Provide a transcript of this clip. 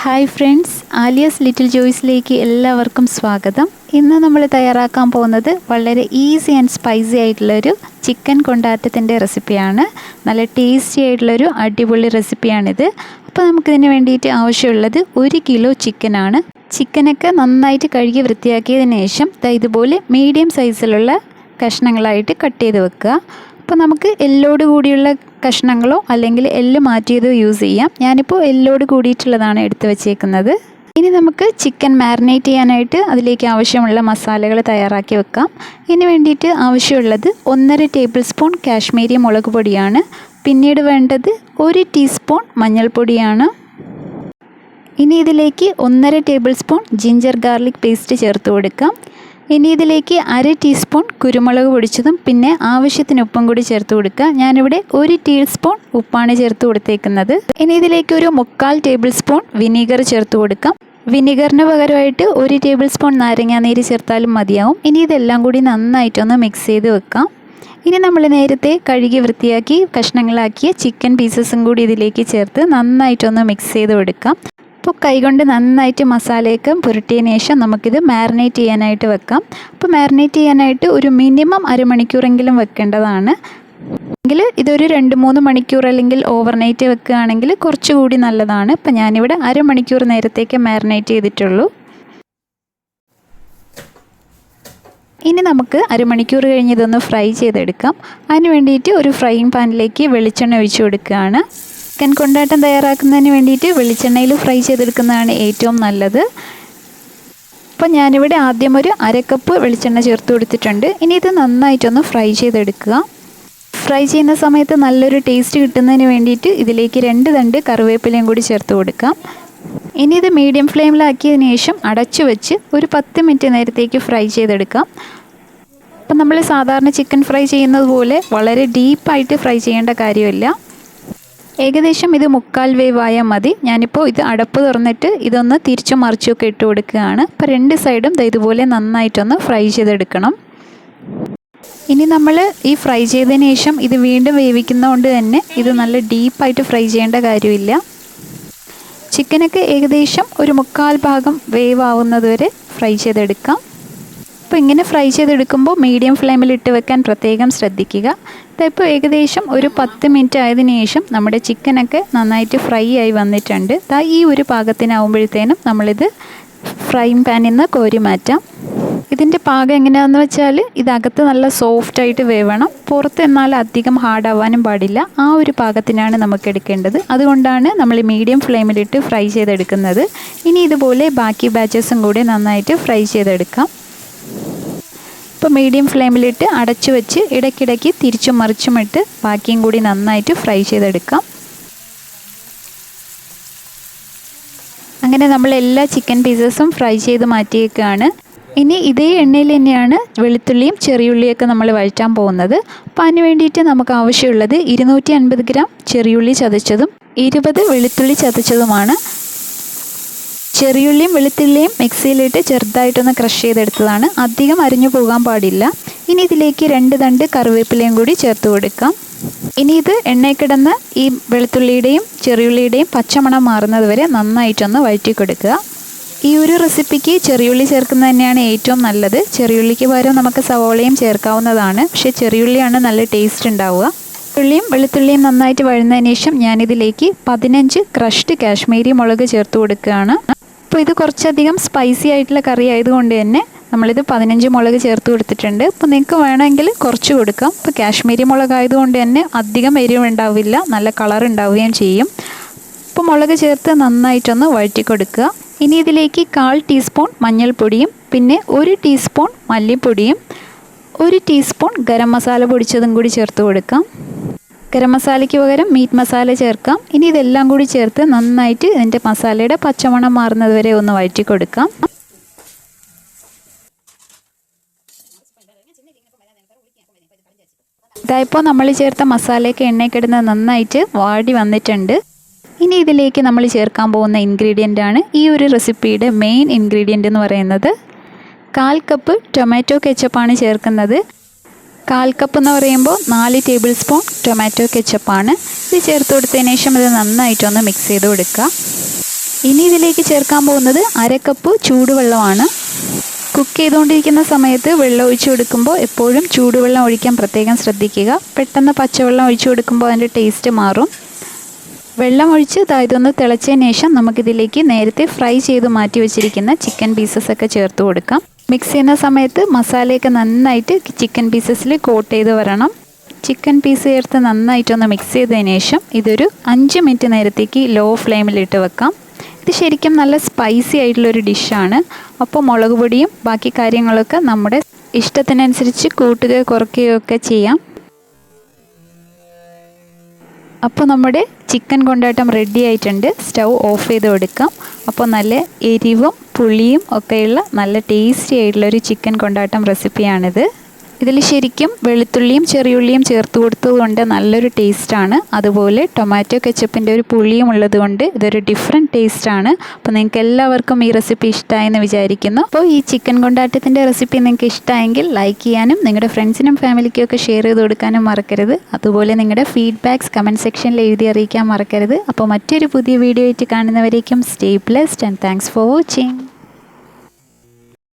Hi friends, Aaliya's little ജോയ്സിലേക്ക് എല്ലാവർക്കും സ്വാഗതം. ഇന്ന് നമ്മൾ തയ്യാറാക്കാൻ പോകുന്നത് വളരെ ഈസി ആൻഡ് സ്പൈസി ആയിട്ടുള്ളൊരു ചിക്കൻ കൊണ്ടാട്ടത്തിൻ്റെ റെസിപ്പിയാണ്. നല്ല ടേസ്റ്റി ആയിട്ടുള്ളൊരു അടിപൊളി റെസിപ്പിയാണിത്. അപ്പോൾ നമുക്കിതിന് വേണ്ടിയിട്ട് ആവശ്യമുള്ളത് 1 കിലോ ചിക്കനാണ്. ചിക്കനൊക്കെ നന്നായിട്ട് കഴുകി വൃത്തിയാക്കിയതിന് ശേഷം ഇതുപോലെ മീഡിയം സൈസിലുള്ള കഷ്ണങ്ങളായിട്ട് കട്ട് ചെയ്ത് വെക്കുക. അപ്പോൾ നമുക്ക് എല്ലോട് കൂടിയുള്ള കഷ്ണങ്ങളോ അല്ലെങ്കിൽ എല്ല് മാറ്റിയതോ യൂസ് ചെയ്യാം. ഞാനിപ്പോൾ എല്ലോട് കൂടിയിട്ടുള്ളതാണ് എടുത്ത് വെച്ചേക്കുന്നത്. ഇനി നമുക്ക് ചിക്കൻ മാരിനേറ്റ് ചെയ്യാനായിട്ട് അതിലേക്ക് ആവശ്യമുള്ള മസാലകൾ തയ്യാറാക്കി വെക്കാം. ഇതിന് വേണ്ടിയിട്ട് ആവശ്യമുള്ളത് 1.5 ടേബിൾ സ്പൂൺ കാശ്മീരി മുളക് പൊടിയാണ്. പിന്നീട് വേണ്ടത് 1 ടീസ്പൂൺ മഞ്ഞൾപ്പൊടിയാണ്. ഇനി ഇതിലേക്ക് 1.5 table spoon ginger garlic paste ചേർത്ത് കൊടുക്കാം. ഇനി ഇതിലേക്ക് 1/2 ടീസ്പൂൺ കുരുമുളക് പൊടിച്ചതും പിന്നെ ആവശ്യത്തിന് ഉപ്പും കൂടി ചേർത്ത് കൊടുക്കുക. ഞാനിവിടെ 1 ടീസ്പൂൺ ഉപ്പാണ് ചേർത്ത് കൊടുത്തേക്കുന്നത്. ഇനി ഇതിലേക്ക് ഒരു 1/4 ടേബിൾ സ്പൂൺ വിനീഗർ ചേർത്ത് കൊടുക്കാം. വിനീഗറിന് പകരമായിട്ട് 1 ടേബിൾ സ്പൂൺ നാരങ്ങാനീര് ചേർത്താലും മതിയാവും. ഇനി ഇതെല്ലാം കൂടി നന്നായിട്ടൊന്ന് മിക്സ് ചെയ്ത് വെക്കാം. ഇനി നമ്മൾ നേരത്തെ കഴുകി വൃത്തിയാക്കി കഷ്ണങ്ങളാക്കിയ ചിക്കൻ പീസസും കൂടി ഇതിലേക്ക് ചേർത്ത് നന്നായിട്ടൊന്ന് മിക്സ് ചെയ്ത് കൊടുക്കാം. അപ്പോൾ കൈകൊണ്ട് നന്നായിട്ട് മസാലയൊക്കെ പുരട്ടിയതിന് ശേഷം നമുക്കിത് മാരിനേറ്റ് ചെയ്യാനായിട്ട് വെക്കാം. അപ്പോൾ മാരിനേറ്റ് ചെയ്യാനായിട്ട് ഒരു മിനിമം അരമണിക്കൂറെങ്കിലും വെക്കേണ്ടതാണ്. എങ്കിൽ ഇതൊരു 2-3 മണിക്കൂർ അല്ലെങ്കിൽ ഓവർനൈറ്റ് വെക്കുകയാണെങ്കിൽ കുറച്ചുകൂടി നല്ലതാണ്. അപ്പോൾ ഞാനിവിടെ അരമണിക്കൂർ നേരത്തേക്ക് മാരിനേറ്റ് ചെയ്തിട്ടുള്ളൂ. ഇനി നമുക്ക് അരമണിക്കൂർ കഴിഞ്ഞ് ഇതൊന്ന് ഫ്രൈ ചെയ്തെടുക്കാം. അതിന് വേണ്ടിയിട്ട് ഒരു ഫ്രൈയിങ് പാനിലേക്ക് വെളിച്ചെണ്ണ ഒഴിച്ചു കൊടുക്കുകയാണ്. ചിക്കൻ കൊണ്ടാട്ടം തയ്യാറാക്കുന്നതിന് വേണ്ടിയിട്ട് വെളിച്ചെണ്ണയിൽ ഫ്രൈ ചെയ്തെടുക്കുന്നതാണ് ഏറ്റവും നല്ലത്. അപ്പോൾ ഞാനിവിടെ ആദ്യം ഒരു 1/2 കപ്പ് വെളിച്ചെണ്ണ ചേർത്ത് കൊടുത്തിട്ടുണ്ട്. ഇനി ഇത് നന്നായിട്ടൊന്ന് ഫ്രൈ ചെയ്തെടുക്കുക. ഫ്രൈ ചെയ്യുന്ന സമയത്ത് നല്ലൊരു ടേസ്റ്റ് കിട്ടുന്നതിന് വേണ്ടിയിട്ട് ഇതിലേക്ക് 2 തണ്ട് കറിവേപ്പിലയും കൂടി ചേർത്ത് കൊടുക്കാം. ഇനി ഇത് മീഡിയം ഫ്ലെയിമിലാക്കിയതിന് ശേഷം അടച്ചു വെച്ച് ഒരു 10 മിനിറ്റ് നേരത്തേക്ക് ഫ്രൈ ചെയ്തെടുക്കാം. അപ്പം നമ്മൾ സാധാരണ ചിക്കൻ ഫ്രൈ ചെയ്യുന്നത് പോലെ വളരെ ഡീപ്പായിട്ട് ഫ്രൈ ചെയ്യേണ്ട കാര്യമില്ല. ഏകദേശം ഇത് 1/4 വേവായാൽ മതി. ഞാനിപ്പോൾ ഇത് അടപ്പ് തുറന്നിട്ട് ഇതൊന്ന് തിരിച്ചും മറിച്ചുമൊക്കെ ഇട്ട് കൊടുക്കുകയാണ്. അപ്പോൾ 2 സൈഡും ഇതുപോലെ നന്നായിട്ടൊന്ന് ഫ്രൈ ചെയ്തെടുക്കണം. ഇനി നമ്മൾ ഈ ഫ്രൈ ചെയ്തതിന് ശേഷം ഇത് വീണ്ടും വേവിക്കുന്നതുകൊണ്ട് തന്നെ ഇത് നല്ല ഡീപ്പായിട്ട് ഫ്രൈ ചെയ്യേണ്ട കാര്യമില്ല. ചിക്കനൊക്കെ ഏകദേശം ഒരു 1/4 ഭാഗം വേവാവുന്നത് വരെ ഫ്രൈ ചെയ്തെടുക്കാം. അപ്പോൾ ഇങ്ങനെ ഫ്രൈ ചെയ്തെടുക്കുമ്പോൾ മീഡിയം ഫ്ലെയിമിൽ ഇട്ട് വെക്കാൻ പ്രത്യേകം ശ്രദ്ധിക്കുക. ഇതിപ്പോൾ ഏകദേശം ഒരു 10 മിനിറ്റ് ആയതിനു ശേഷം നമ്മുടെ ചിക്കനൊക്കെ നന്നായിട്ട് ഫ്രൈ ആയി വന്നിട്ടുണ്ട്. ഈ ഒരു പാകത്തിനാവുമ്പോഴത്തേനും നമ്മളിത് ഫ്രൈയിങ് പാനിൽ നിന്ന് കോരി മാറ്റാം. ഇതിൻ്റെ പാകം എങ്ങനെയാണെന്ന് വെച്ചാൽ ഇതകത്ത് നല്ല സോഫ്റ്റായിട്ട് വേവണം, പുറത്ത് എന്നാൽ അധികം ഹാർഡാവാനും പാടില്ല. ആ ഒരു പാകത്തിനാണ് നമുക്ക് എടുക്കേണ്ടത്. അതുകൊണ്ടാണ് നമ്മൾ മീഡിയം ഫ്ലെയിമിലിട്ട് ഫ്രൈ ചെയ്തെടുക്കുന്നത്. ഇനി ഇതുപോലെ ബാക്കി ബാച്ചസും കൂടി നന്നായിട്ട് ഫ്രൈ ചെയ്തെടുക്കാം. ഇപ്പോൾ മീഡിയം ഫ്ലെയിമിലിട്ട് അടച്ചു വെച്ച് ഇടയ്ക്കിടയ്ക്ക് തിരിച്ചും മറിച്ചുമിട്ട് ബാക്കിയും കൂടി നന്നായിട്ട് ഫ്രൈ ചെയ്തെടുക്കാം. അങ്ങനെ നമ്മൾ എല്ലാ ചിക്കൻ പീസസും ഫ്രൈ ചെയ്ത് മാറ്റിയേക്കാണ്. ഇനി ഇതേ എണ്ണയിൽ തന്നെയാണ് വെളുത്തുള്ളിയും ചെറിയുള്ളിയൊക്കെ നമ്മൾ വഴറ്റാൻ പോകുന്നത്. അപ്പോൾ അതിന് വേണ്ടിയിട്ട് നമുക്ക് ആവശ്യമുള്ളത് 250 ഗ്രാം ചെറിയുള്ളി ചതച്ചതും 20 വെളുത്തുള്ളി ചതച്ചതുമാണ്. ചെറിയുള്ളിയും വെളുത്തുള്ളിയും മിക്സിയിലിട്ട് ചെറുതായിട്ടൊന്ന് ക്രഷ് ചെയ്തെടുത്തതാണ്. അധികം അരിഞ്ഞു പോകാൻ പാടില്ല. ഇനി ഇതിലേക്ക് 2 തണ്ട് കറിവേപ്പിലയും കൂടി ചേർത്ത് കൊടുക്കാം. ഇനി ഇത് എണ്ണയിൽ കിടന്ന് ഈ വെളുത്തുള്ളിയുടെയും ചെറിയുള്ളിയുടെയും പച്ചമണം മാറുന്നത് വരെ നന്നായിട്ടൊന്ന് വഴറ്റി കൊടുക്കുക. ഈ ഒരു റെസിപ്പിക്ക് ചെറിയുള്ളി ചേർക്കുന്നത് തന്നെയാണ് ഏറ്റവും നല്ലത്. ചെറിയുള്ളിക്ക് പകരം നമുക്ക് സവോളയും ചേർക്കാവുന്നതാണ്. പക്ഷേ ചെറിയുള്ളിയാണ് നല്ല ടേസ്റ്റ് ഉണ്ടാവുക. ഉള്ളിയും വെളുത്തുള്ളിയും നന്നായിട്ട് വഴന്നതിന് ശേഷം ഞാനിതിലേക്ക് 15 ക്രഷ്ഡ് കാശ്മീരി മുളക് ചേർത്ത് കൊടുക്കുകയാണ്. അപ്പോൾ ഇത് കുറച്ചധികം സ്പൈസി ആയിട്ടുള്ള കറി ആയതുകൊണ്ട് തന്നെ നമ്മളിത് 15 മുളക് ചേർത്ത് കൊടുത്തിട്ടുണ്ട്. അപ്പോൾ നിങ്ങൾക്ക് വേണമെങ്കിൽ കുറച്ച് കൊടുക്കാം. ഇപ്പോൾ കാശ്മീരി മുളക് ആയതുകൊണ്ട് തന്നെ അധികം എരിവ് ഉണ്ടാവില്ല, നല്ല കളർ ഉണ്ടാവുകയും ചെയ്യും. അപ്പോൾ മുളക് ചേർത്ത് നന്നായിട്ടൊന്ന് വഴറ്റി കൊടുക്കുക. ഇനി ഇതിലേക്ക് 1/4 ടീസ്പൂൺ മഞ്ഞൾപ്പൊടിയും പിന്നെ 1 ടീസ്പൂൺ മല്ലിപ്പൊടിയും 1 ടീസ്പൂൺ ഗരം മസാല പൊടിച്ചതും കൂടി ചേർത്ത് കൊടുക്കാം. ഗരം മസാലയ്ക്ക് പകരം മീറ്റ് മസാല ചേർക്കാം. ഇനി ഇതെല്ലാം കൂടി ചേർത്ത് നന്നായിട്ട് ഇതിൻ്റെ മസാലയുടെ പച്ചമണം മാറുന്നത് വരെ ഒന്ന് വഴറ്റി കൊടുക്കാം. ഇതായപ്പോൾ നമ്മൾ ചേർത്ത മസാലയൊക്കെ എണ്ണയ്ക്കിടുന്ന നന്നായിട്ട് വാടി വന്നിട്ടുണ്ട്. ഇനി ഇതിലേക്ക് നമ്മൾ ചേർക്കാൻ പോകുന്ന ഇൻഗ്രീഡിയൻ്റാണ് ഈ ഒരു റെസിപ്പിയുടെ മെയിൻ ഇൻഗ്രീഡിയൻ്റ് എന്ന് പറയുന്നത്. 1/4 കപ്പ് ടൊമാറ്റോ കെച്ചപ്പാണ് ചേർക്കുന്നത്. 1/4 കപ്പ് എന്ന് പറയുമ്പോൾ 4 ടേബിൾ സ്പൂൺ ടൊമാറ്റോ കെച്ചപ്പാണ്. ഇത് ചേർത്ത് കൊടുത്തതിന് ശേഷം ഇത് നന്നായിട്ടൊന്ന് മിക്സ് ചെയ്ത് കൊടുക്കുക. ഇനി ഇതിലേക്ക് ചേർക്കാൻ പോകുന്നത് 1/2 കപ്പ് ചൂടുവെള്ളമാണ്. കുക്ക് ചെയ്തുകൊണ്ടിരിക്കുന്ന സമയത്ത് വെള്ളം ഒഴിച്ചു കൊടുക്കുമ്പോൾ എപ്പോഴും ചൂടുവെള്ളം ഒഴിക്കാൻ പ്രത്യേകം ശ്രദ്ധിക്കുക. പെട്ടെന്ന് പച്ചവെള്ളം ഒഴിച്ചു കൊടുക്കുമ്പോൾ അതിൻ്റെ ടേസ്റ്റ് മാറും. വെള്ളം ഒഴിച്ച് ഇതൊന്ന് തിളച്ചതിന് ശേഷം നമുക്കിതിലേക്ക് നേരത്തെ ഫ്രൈ ചെയ്ത് മാറ്റി വെച്ചിരിക്കുന്ന ചിക്കൻ പീസസൊക്കെ ചേർത്ത് കൊടുക്കാം. മിക്സ് ചെയ്യുന്ന സമയത്ത് മസാലയൊക്കെ നന്നായിട്ട് ചിക്കൻ പീസസിൽ കോട്ട് ചെയ്ത് വരണം. ചിക്കൻ പീസ് ചേർത്ത് നന്നായിട്ടൊന്ന് മിക്സ് ചെയ്തതിന് ശേഷം ഇതൊരു 5 മിനിറ്റ് നേരത്തേക്ക് ലോ ഫ്ലെയിമിലിട്ട് വെക്കാം. ഇത് ശരിക്കും നല്ല സ്പൈസി ആയിട്ടുള്ളൊരു ഡിഷാണ്. അപ്പോൾ മുളക് പൊടിയും ബാക്കി കാര്യങ്ങളൊക്കെ നമ്മുടെ ഇഷ്ടത്തിനനുസരിച്ച് കൂട്ടുകയോ കുറയ്ക്കുകയോ ഒക്കെ ചെയ്യാം. അപ്പോൾ നമ്മുടെ ചിക്കൻ കൊണ്ടാട്ടം റെഡി ആയിട്ടുണ്ട്. സ്റ്റൗ ഓഫ് ചെയ്ത് കൊടുക്കാം. അപ്പോൾ നല്ല എരിവും പുളിയും ഒക്കെയുള്ള നല്ല ടേസ്റ്റി ആയിട്ടുള്ളൊരു ചിക്കൻ കൊണ്ടാട്ടം റെസിപ്പിയാണിത്. ഇതിൽ ശരിക്കും വെളുത്തുള്ളിയും ചെറിയുള്ളിയും ചേർത്ത് കൊടുത്തതുകൊണ്ട് നല്ലൊരു ടേസ്റ്റാണ്. അതുപോലെ ടൊമാറ്റോ കെച്ചപ്പിൻ്റെ ഒരു പുളിയും ഉള്ളത് കൊണ്ട് ഇതൊരു ഡിഫറെൻറ്റ് ടേസ്റ്റാണ്. അപ്പോൾ നിങ്ങൾക്ക് എല്ലാവർക്കും ഈ റെസിപ്പി ഇഷ്ടമായെന്ന് വിചാരിക്കുന്നു. അപ്പോൾ ഈ ചിക്കൻ കൊണ്ടാട്ടത്തിൻ്റെ റെസിപ്പി നിങ്ങൾക്ക് ഇഷ്ടമായെങ്കിൽ ലൈക്ക് ചെയ്യാനും നിങ്ങളുടെ ഫ്രണ്ട്സിനും ഫാമിലിക്കും ഒക്കെ ഷെയർ ചെയ്ത് കൊടുക്കാനും മറക്കരുത്. അതുപോലെ നിങ്ങളുടെ ഫീഡ്ബാക്ക്സ് കമൻറ്റ് സെക്ഷനിൽ എഴുതി അറിയിക്കാൻ മറക്കരുത്. അപ്പോൾ മറ്റൊരു പുതിയ വീഡിയോ ആയിട്ട് കാണുന്നവരേക്കും stay blessed and thanks for watching.